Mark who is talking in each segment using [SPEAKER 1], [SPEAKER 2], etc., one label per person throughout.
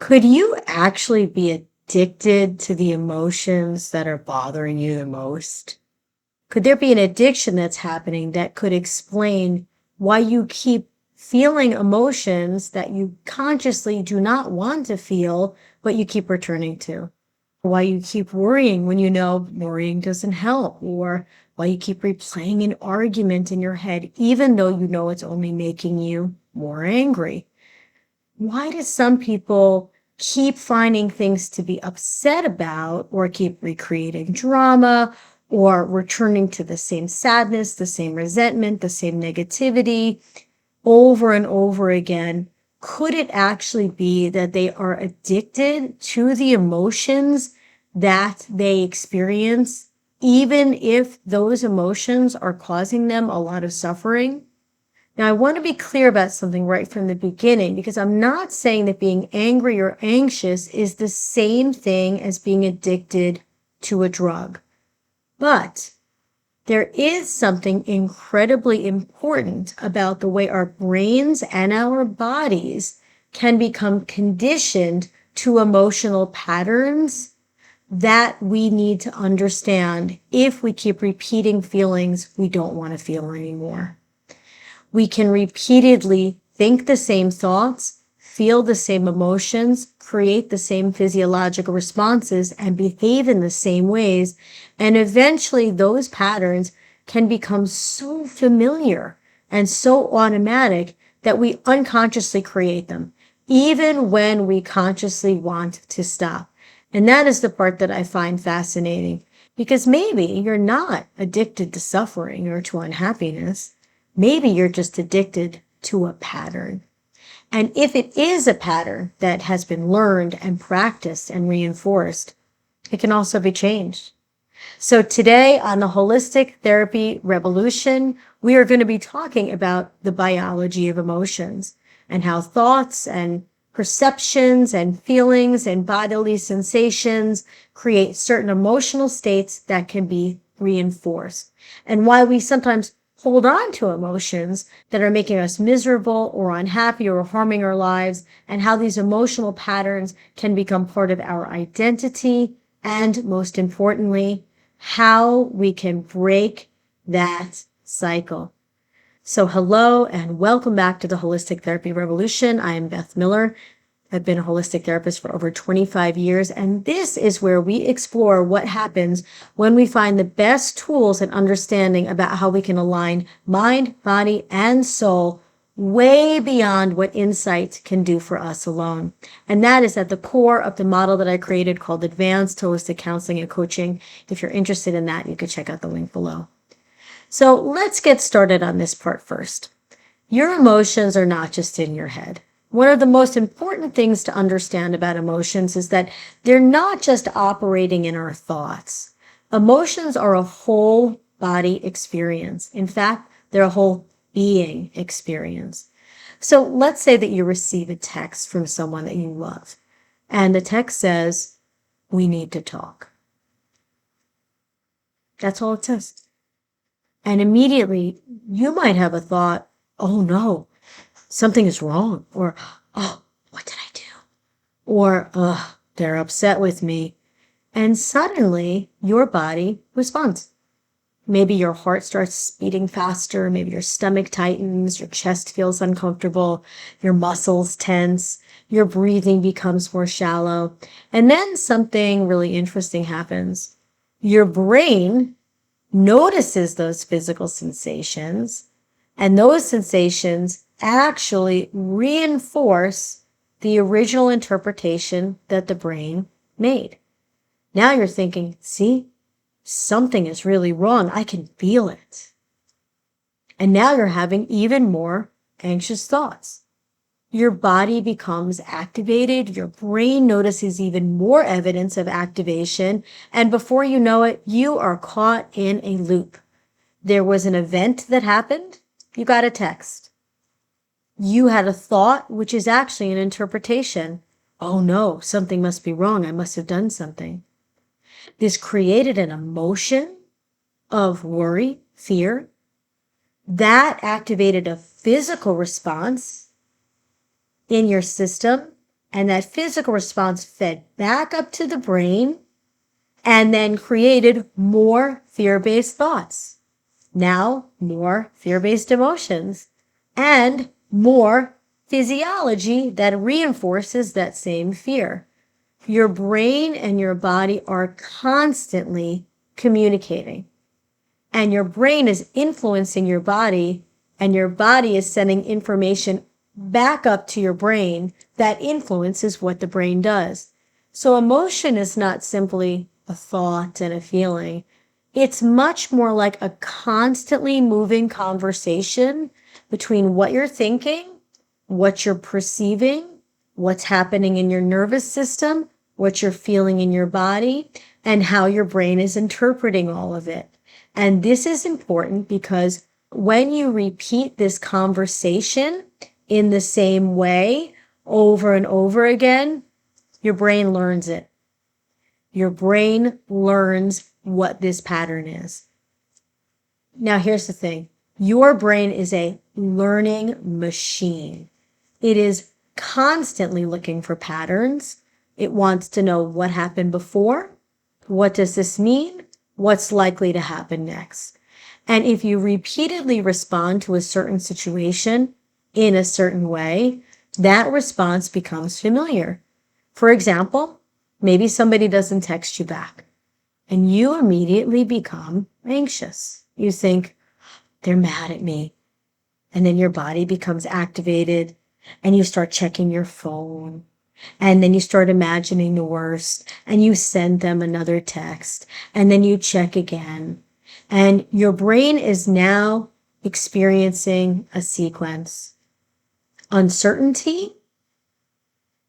[SPEAKER 1] Could you actually be addicted to the emotions that are bothering you the most? Could there be an addiction that's happening that could explain why you keep feeling emotions that you consciously do not want to feel, but you keep returning to? Why you keep worrying when you know worrying doesn't help, or why you keep replaying an argument in your head, even though you know it's only making you more angry? Why do some people keep finding things to be upset about or keep recreating drama or returning to the same sadness, the same resentment, the same negativity over and over again? Could it actually be that they are addicted to the emotions that they experience, even if those emotions are causing them a lot of suffering? Now, I want to be clear about something right from the beginning, because I'm not saying that being angry or anxious is the same thing as being addicted to a drug. But there is something incredibly important about the way our brains and our bodies can become conditioned to emotional patterns that we need to understand if we keep repeating feelings we don't want to feel anymore. We can repeatedly think the same thoughts, feel the same emotions, create the same physiological responses, and behave in the same ways. And eventually those patterns can become so familiar and so automatic that we unconsciously create them, even when we consciously want to stop. And that is the part that I find fascinating, because maybe you're not addicted to suffering or to unhappiness. Maybe you're just addicted to a pattern. And if it is a pattern that has been learned and practiced and reinforced, it can also be changed. So today on the Holistic Therapy Revolution, we are going to be talking about the biology of emotions and how thoughts and perceptions and feelings and bodily sensations create certain emotional states that can be reinforced, and why we sometimes hold on to emotions that are making us miserable or unhappy or harming our lives, and how these emotional patterns can become part of our identity, and most importantly, how we can break that cycle. So hello and welcome back to the Holistic Therapy Revolution. I am Beth Miller. I've been a holistic therapist for over 25 years, and this is where we explore what happens when we find the best tools and understanding about how we can align mind, body, and soul way beyond what insight can do for us alone. And that is at the core of the model that I created called Advanced Holistic Counseling and Coaching. If you're interested in that, you can check out the link below. So let's get started on this part first. Your emotions are not just in your head. One of the most important things to understand about emotions is that they're not just operating in our thoughts. Emotions are a whole body experience. In fact, they're a whole being experience. So let's say that you receive a text from someone that you love, and the text says, "We need to talk." That's all it says. And immediately you might have a thought, "Oh no, something is wrong," or, "Oh, what did I do?" Or, "They're upset with me." And suddenly your body responds. Maybe your heart starts beating faster. Maybe your stomach tightens. Your chest feels uncomfortable. Your muscles tense. Your breathing becomes more shallow. And then something really interesting happens. Your brain notices those physical sensations, and those sensations actually reinforce the original interpretation that the brain made. Now you're thinking, see, something is really wrong. I can feel it. And now you're having even more anxious thoughts. Your body becomes activated. Your brain notices even more evidence of activation. And before you know it, you are caught in a loop. There was an event that happened. You got a text. You had a thought, which is actually an interpretation. Oh no, something must be wrong. I must have done something. This created an emotion of worry, fear. That activated a physical response in your system, And that physical response fed back up to the brain and then created more fear-based thoughts. Now, more fear-based emotions and more physiology that reinforces that same fear. Your brain and your body are constantly communicating, and your brain is influencing your body, and your body is sending information back up to your brain that influences what the brain does. So emotion is not simply a thought and a feeling. It's much more like a constantly moving conversation between what you're thinking, what you're perceiving, what's happening in your nervous system, what you're feeling in your body, and how your brain is interpreting all of it. And this is important because when you repeat this conversation in the same way over and over again, your brain learns it. Your brain learns what this pattern is. Now, here's the thing. Your brain is a learning machine. It is constantly looking for patterns. It wants to know what happened before. What does this mean? What's likely to happen next? And if you repeatedly respond to a certain situation in a certain way, that response becomes familiar. For example, maybe somebody doesn't text you back and you immediately become anxious. You think, they're mad at me. And then your body becomes activated and you start checking your phone. And then you start imagining the worst and you send them another text and then you check again. And your brain is now experiencing a sequence. Uncertainty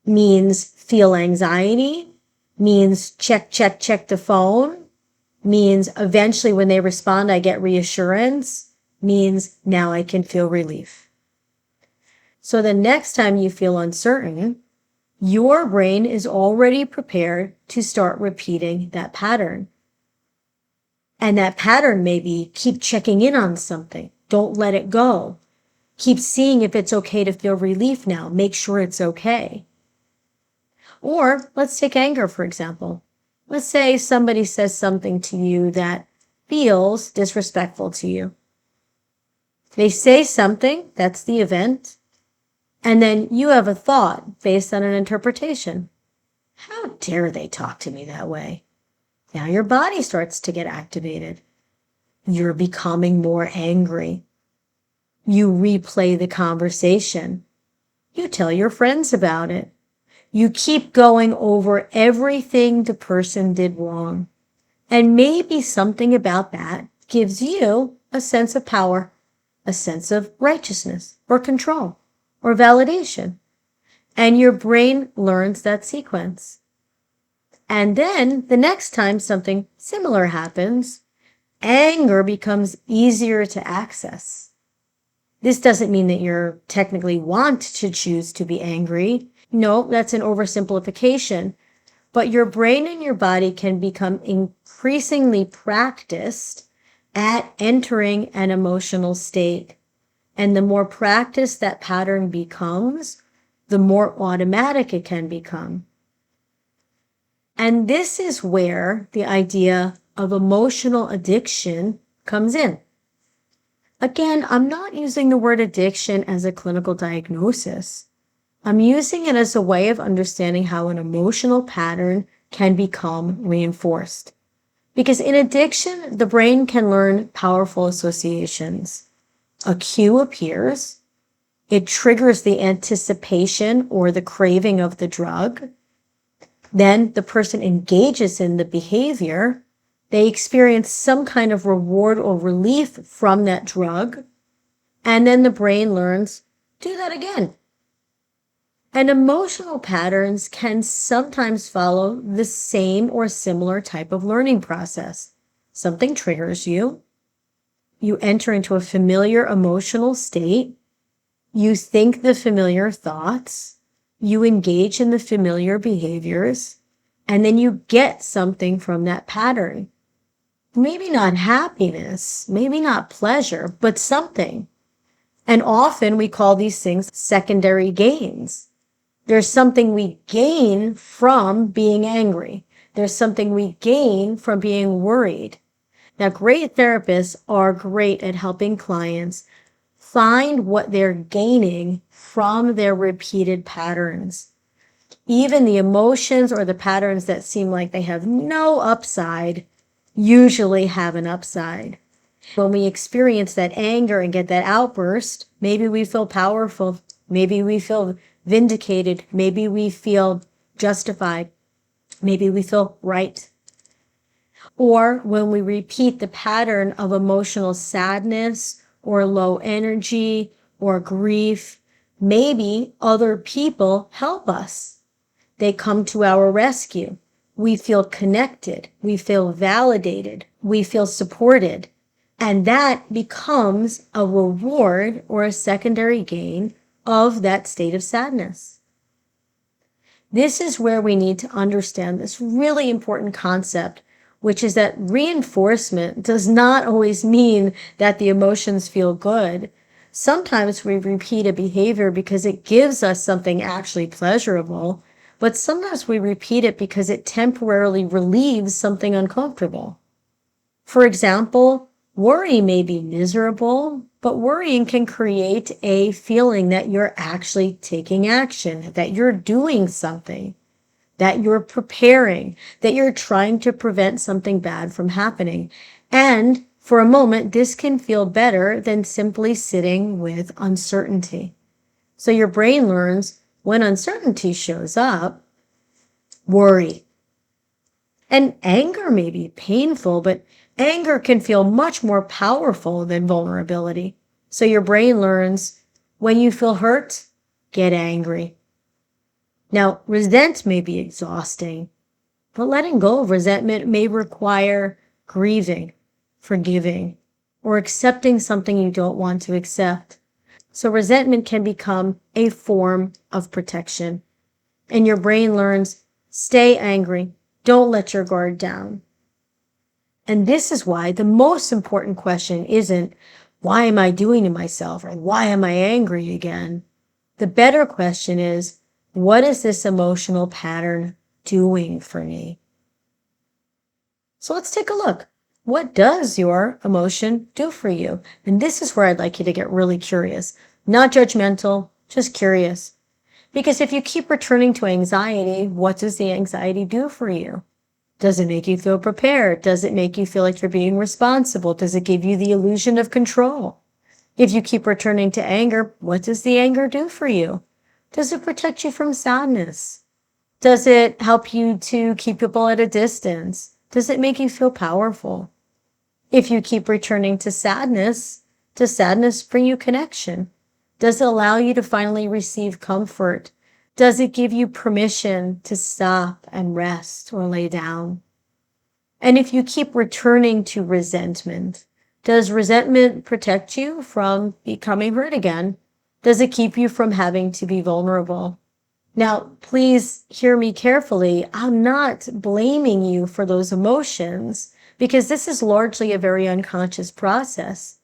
[SPEAKER 1] means feel anxiety, means check the phone, means eventually when they respond, I get reassurance, means now I can feel relief. So the next time you feel uncertain, your brain is already prepared to start repeating that pattern. And that pattern may be keep checking in on something. Don't let it go. Keep seeing if it's okay to feel relief now. Make sure it's okay. Or let's take anger, for example. Let's say somebody says something to you that feels disrespectful to you. They say something, that's the event, and then you have a thought based on an interpretation. How dare they talk to me that way? Now your body starts to get activated. You're becoming more angry. You replay the conversation. You tell your friends about it. You keep going over everything the person did wrong. And maybe something about that gives you a sense of power, a sense of righteousness or control or validation. And your brain learns that sequence. And then the next time something similar happens, anger becomes easier to access. This doesn't mean that you technically want to choose to be angry. No, that's an oversimplification. But your brain and your body can become increasingly practiced at entering an emotional state. And the more practiced that pattern becomes, the more automatic it can become. And this is where the idea of emotional addiction comes in. Again, I'm not using the word addiction as a clinical diagnosis. I'm using it as a way of understanding how an emotional pattern can become reinforced. Because in addiction, the brain can learn powerful associations. A cue appears. It triggers the anticipation or the craving of the drug. Then the person engages in the behavior. They experience some kind of reward or relief from that drug. And then the brain learns, do that again. And emotional patterns can sometimes follow the same or similar type of learning process. Something triggers you. You enter into a familiar emotional state. You think the familiar thoughts. You engage in the familiar behaviors. And then you get something from that pattern. Maybe not happiness, maybe not pleasure, but something. And often we call these things secondary gains. There's something we gain from being angry. There's something we gain from being worried. Now, great therapists are great at helping clients find what they're gaining from their repeated patterns. Even the emotions or the patterns that seem like they have no upside usually have an upside. When we experience that anger and get that outburst, maybe we feel powerful, maybe we feel vindicated, maybe we feel justified, maybe we feel right. Or when we repeat the pattern of emotional sadness or low energy or grief, maybe other people help us. They come to our rescue. We feel connected. We feel validated. We feel supported. And that becomes a reward or a secondary gain of that state of sadness. This is where we need to understand this really important concept, which is that reinforcement does not always mean that the emotions feel good. Sometimes we repeat a behavior because it gives us something actually pleasurable, but sometimes we repeat it because it temporarily relieves something uncomfortable. For example, worry may be miserable, but worrying can create a feeling that you're actually taking action, that you're doing something, that you're preparing, that you're trying to prevent something bad from happening. And for a moment, this can feel better than simply sitting with uncertainty. So your brain learns when uncertainty shows up, worry. And anger may be painful, but anger can feel much more powerful than vulnerability. So your brain learns when you feel hurt, get angry. Now, resent may be exhausting, but letting go of resentment may require grieving, forgiving, or accepting something you don't want to accept. So resentment can become a form of protection. And your brain learns, stay angry, don't let your guard down. And this is why the most important question isn't, why am I doing to myself? Or why am I angry again? The better question is, what is this emotional pattern doing for me? So let's take a look. What does your emotion do for you? And this is where I'd like you to get really curious. Not judgmental, just curious. Because if you keep returning to anxiety, what does the anxiety do for you? Does it make you feel prepared? Does it make you feel like you're being responsible? Does it give you the illusion of control? If you keep returning to anger, what does the anger do for you? Does it protect you from sadness? Does it help you to keep people at a distance? Does it make you feel powerful? If you keep returning to sadness, does sadness bring you connection? Does it allow you to finally receive comfort? Does it give you permission to stop and rest or lay down? And if you keep returning to resentment, does resentment protect you from becoming hurt again? Does it keep you from having to be vulnerable? Now, please hear me carefully. I'm not blaming you for those emotions because this is largely a very unconscious process.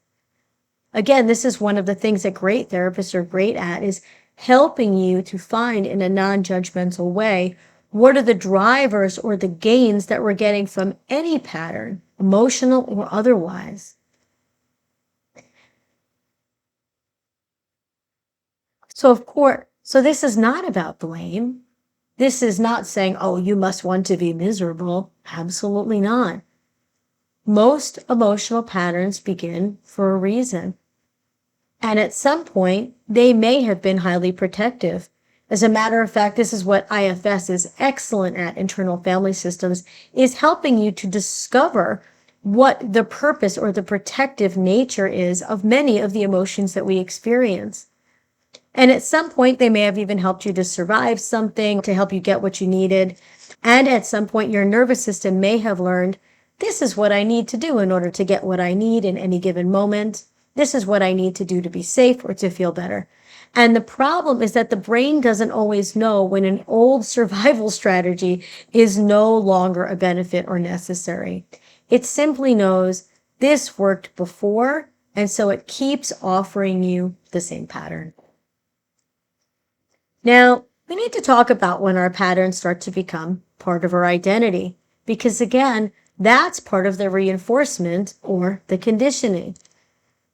[SPEAKER 1] Again, this is one of the things that great therapists are great at, is helping you to find in a non-judgmental way what are the drivers or the gains that we're getting from any pattern, emotional or otherwise. So this is not about blame. This is not saying, oh, you must want to be miserable. Absolutely not. Most emotional patterns begin for a reason. And at some point, they may have been highly protective. As a matter of fact, this is what IFS is excellent at, internal family systems, is helping you to discover what the purpose or the protective nature is of many of the emotions that we experience. And at some point, they may have even helped you to survive something, to help you get what you needed. And at some point, your nervous system may have learned, this is what I need to do in order to get what I need in any given moment. This is what I need to do to be safe or to feel better. And the problem is that the brain doesn't always know when an old survival strategy is no longer a benefit or necessary. It simply knows this worked before, and so it keeps offering you the same pattern. Now, We need to talk about when our patterns start to become part of our identity, because again, that's part of the reinforcement or the conditioning.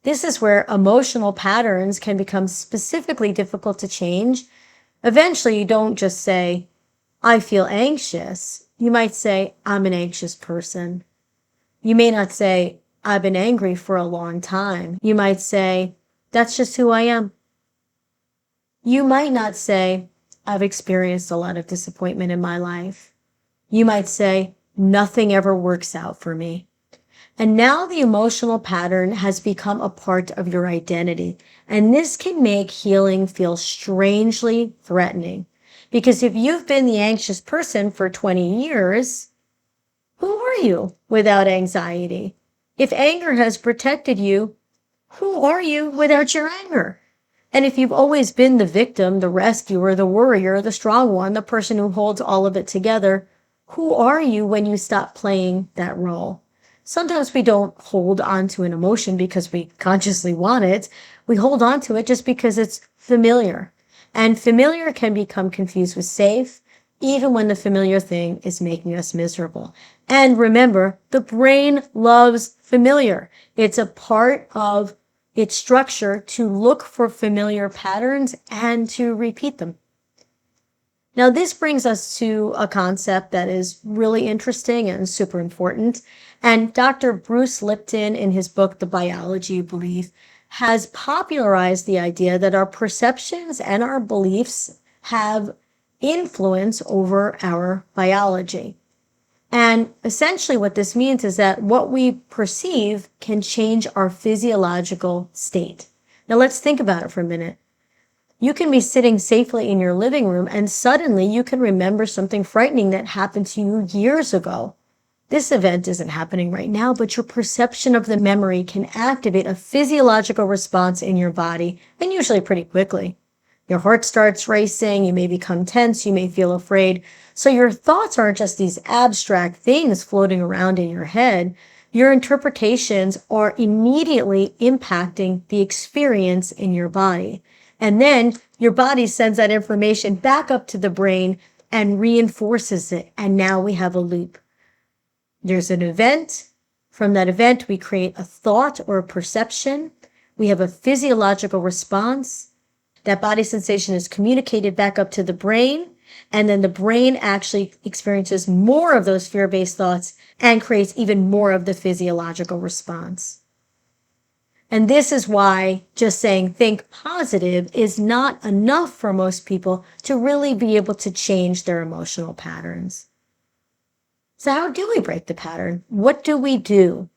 [SPEAKER 1] This is where emotional patterns can become specifically difficult to change. Eventually, you don't just say, I feel anxious. You might say, I'm an anxious person. You may not say, I've been angry for a long time. You might say, that's just who I am. You might not say, I've experienced a lot of disappointment in my life. You might say, nothing ever works out for me. And now the emotional pattern has become a part of your identity. And this can make healing feel strangely threatening. Because if you've been the anxious person for 20 years, who are you without anxiety? If anger has protected you, who are you without your anger? And if you've always been the victim, the rescuer, the worrier, the strong one, the person who holds all of it together, who are you when you stop playing that role? Sometimes we don't hold on to an emotion because we consciously want it. We hold on to it just because it's familiar. And familiar can become confused with safe, even when the familiar thing is making us miserable. And remember, the brain loves familiar. It's a part of its structure to look for familiar patterns and to repeat them. Now, this brings us to a concept that is really interesting and super important. And Dr. Bruce Lipton, in his book, The Biology of Belief, has popularized the idea that our perceptions and our beliefs have influence over our biology. And essentially what this means is that what we perceive can change our physiological state. Now let's think about it for a minute. You can be sitting safely in your living room and suddenly you can remember something frightening that happened to you years ago. This event isn't happening right now, but your perception of the memory can activate a physiological response in your body, and usually pretty quickly. Your heart starts racing, you may become tense, you may feel afraid. So your thoughts aren't just these abstract things floating around in your head. Your interpretations are immediately impacting the experience in your body. And then your body sends that information back up to the brain and reinforces it. And now we have a loop. There's an event. From that event, we create a thought or a perception. We have a physiological response. That body sensation is communicated back up to the brain, and then the brain actually experiences more of those fear-based thoughts and creates even more of the physiological response. And this is why just saying think positive is not enough for most people to really be able to change their emotional patterns. So how do we break the pattern? What do we do?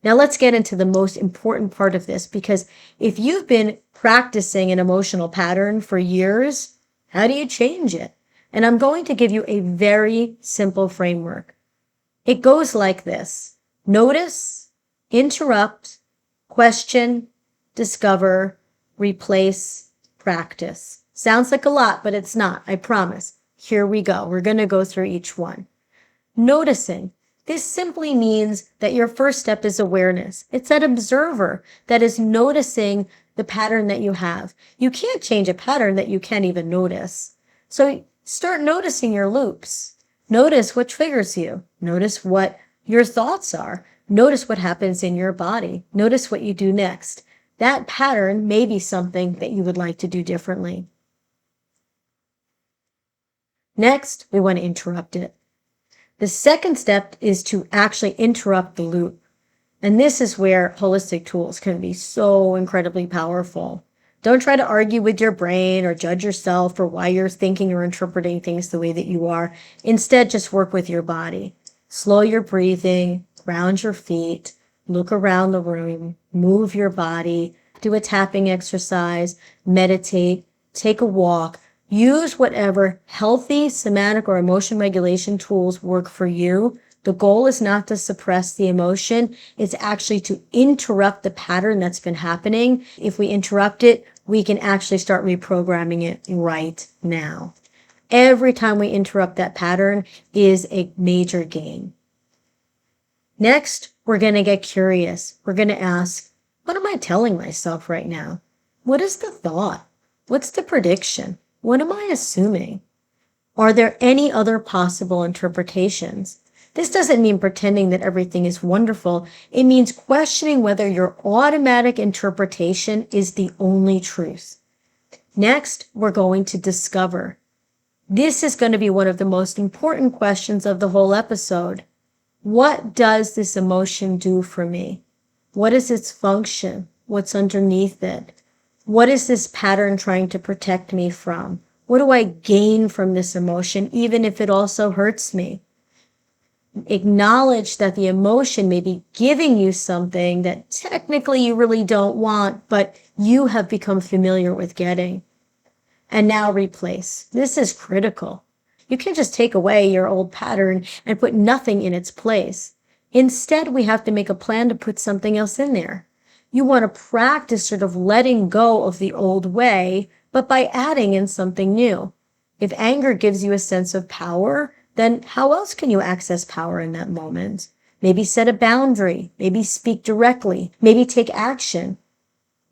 [SPEAKER 1] Now let's get into the most important part of this, because if you've been practicing an emotional pattern for years, how do you change it? And I'm going to give you a very simple framework. It goes like this: notice, interrupt, question, discover, replace, practice. Sounds like a lot, but it's not, I promise. Here we go. We're going to go through each one. Noticing. This simply means that your first step is awareness. It's that observer that is noticing the pattern that you have. You can't change a pattern that you can't even notice. So start noticing your loops. Notice what triggers you. Notice what your thoughts are. Notice what happens in your body. Notice what you do next. That pattern may be something that you would like to do differently. Next, we want to interrupt it. The second step is to actually interrupt the loop. And this is where holistic tools can be so incredibly powerful. Don't try to argue with your brain or judge yourself for why you're thinking or interpreting things the way that you are. Instead, just work with your body. Slow your breathing, ground your feet, look around the room, move your body, do a tapping exercise, meditate, take a walk. Use whatever healthy somatic or emotion regulation tools work for you. The goal is not to suppress the emotion. It's actually to interrupt the pattern that's been happening. If we interrupt it, we can actually start reprogramming it right now. Every time we interrupt that pattern is a major gain. Next, we're going to get curious. We're going to ask, what am I telling myself right now? What is the thought? What's the prediction? What am I assuming? Are there any other possible interpretations? This doesn't mean pretending that everything is wonderful. It means questioning whether your automatic interpretation is the only truth. Next, we're going to discover. This is going to be one of the most important questions of the whole episode. What does this emotion do for me? What is its function? What's underneath it? What is this pattern trying to protect me from? What do I gain from this emotion, even if it also hurts me? Acknowledge that the emotion may be giving you something that technically you really don't want, but you have become familiar with getting. And now replace. This is critical. You can't just take away your old pattern and put nothing in its place. Instead, we have to make a plan to put something else in there. You want to practice sort of letting go of the old way, but by adding in something new. If anger gives you a sense of power, then how else can you access power in that moment? Maybe set a boundary, maybe speak directly, maybe take action.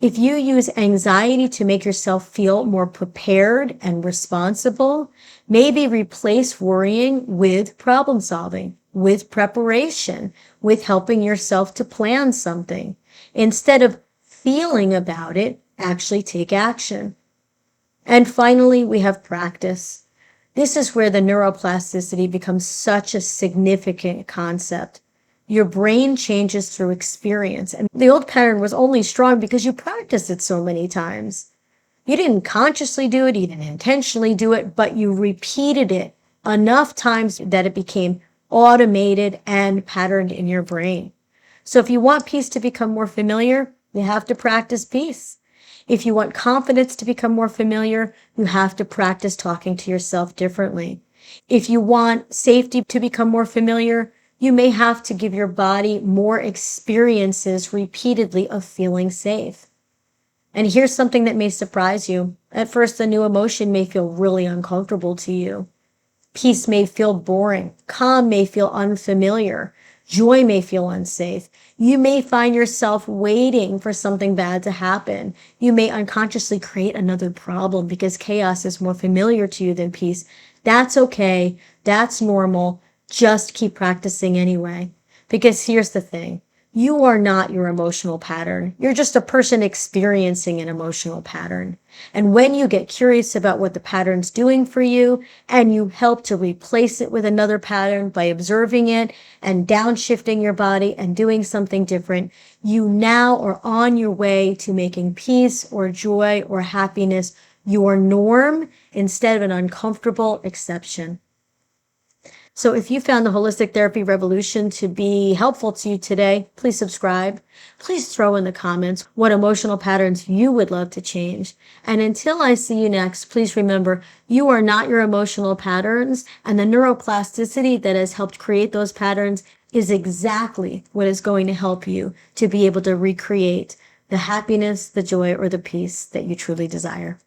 [SPEAKER 1] If you use anxiety to make yourself feel more prepared and responsible, maybe replace worrying with problem solving, with preparation, with helping yourself to plan something. Instead of feeling about it, actually take action. And finally, we have practice. This is where the neuroplasticity becomes such a significant concept. Your brain changes through experience, and the old pattern was only strong because you practiced it so many times. You didn't consciously do it, you didn't intentionally do it, but you repeated it enough times that it became automated and patterned in your brain. So if you want peace to become more familiar, you have to practice peace. If you want confidence to become more familiar, you have to practice talking to yourself differently. If you want safety to become more familiar, you may have to give your body more experiences repeatedly of feeling safe. And here's something that may surprise you. At first, the new emotion may feel really uncomfortable to you. Peace may feel boring. Calm may feel unfamiliar. Joy may feel unsafe. You may find yourself waiting for something bad to happen. You may unconsciously create another problem because chaos is more familiar to you than peace. That's okay. That's normal. Just keep practicing anyway. Because here's the thing. You are not your emotional pattern. You're just a person experiencing an emotional pattern. And when you get curious about what the pattern's doing for you, and you help to replace it with another pattern by observing it and downshifting your body and doing something different, you now are on your way to making peace or joy or happiness your norm instead of an uncomfortable exception. So if you found the Holistic Therapy Revolution to be helpful to you today, please subscribe. Please throw in the comments what emotional patterns you would love to change. And until I see you next, please remember you are not your emotional patterns, and the neuroplasticity that has helped create those patterns is exactly what is going to help you to be able to recreate the happiness, the joy, or the peace that you truly desire.